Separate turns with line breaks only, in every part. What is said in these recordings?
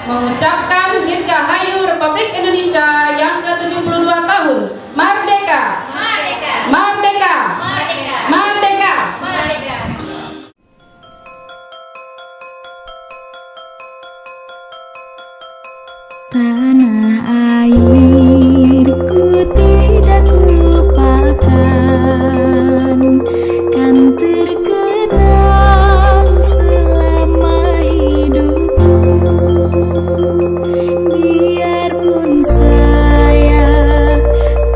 mengucapkan Dirgahayu Republik Indonesia yang ke-72 tahun. Merdeka!
Merdeka!
Merdeka!
Merdeka!
Merdeka!
Merdeka!
Tanah airku tidak kulupakan, kan terkenang selama hidupku. Biarpun saya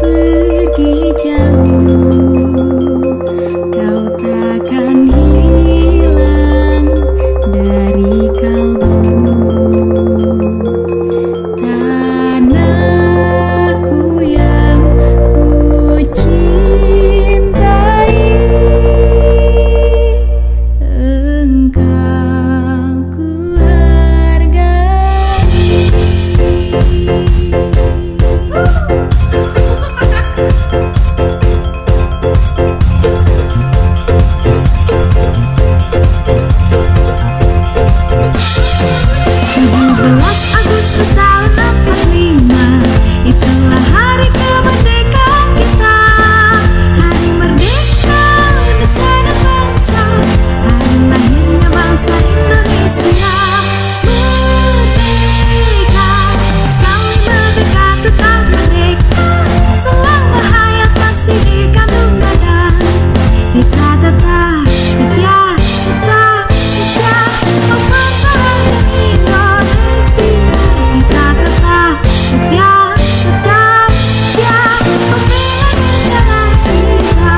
pergi jauh, kau takkan hilang dari kalbu. Tanahku yang ku cintai, engkau ku hargai. Agustus tahun 45, itulah hari kemerdekaan kita. Hari merdeka Indonesia dan bangsa, hari lahirnya bangsa Indonesia. Merdeka, sekali merdeka tetap merdeka. Selama hayat masih di kandung badan, kita tetap setia, tetap setia mempertahankan Indonesia. Kita tetap setia, tetap setia membela negara kita.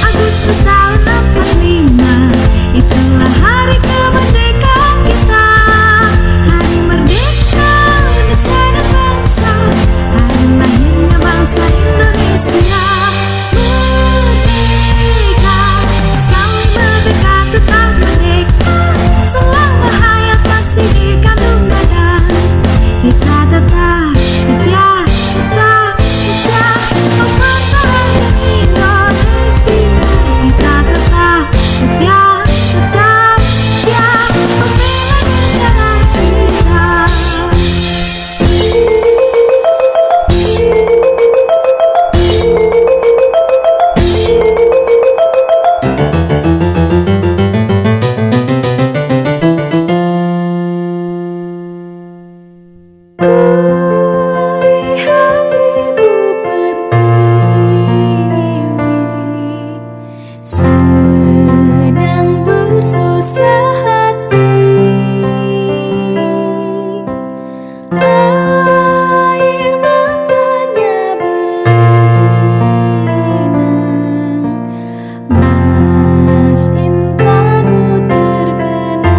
Agustus tahun 45, itulah hari kemerdekaan kita. Hari merdeka Indonesia dan bangsa, hari lahirnya bangsa Indonesia. Merdeka, sekali merdeka tetap merdeka. Selama hayat masih di kandung badan, kita tetap setia, tetap setia mempertahankan Indonesia. Kita tetap setia, tetap setia membela negara kita. Kulihat ibu pertiwi sedang bersusah hati. Air matanya berlinang, mas intanmu terkenang.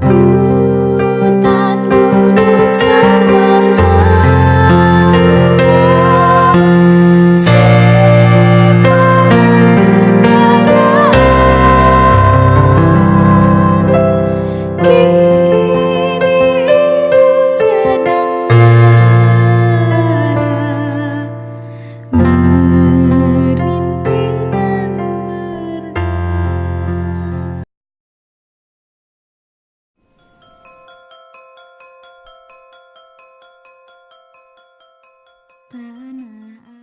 Hutan, gunung, sawah, lautan, simpanan kekayaan. Kini ibu sedang lara, merintih dan berdoa. Tanah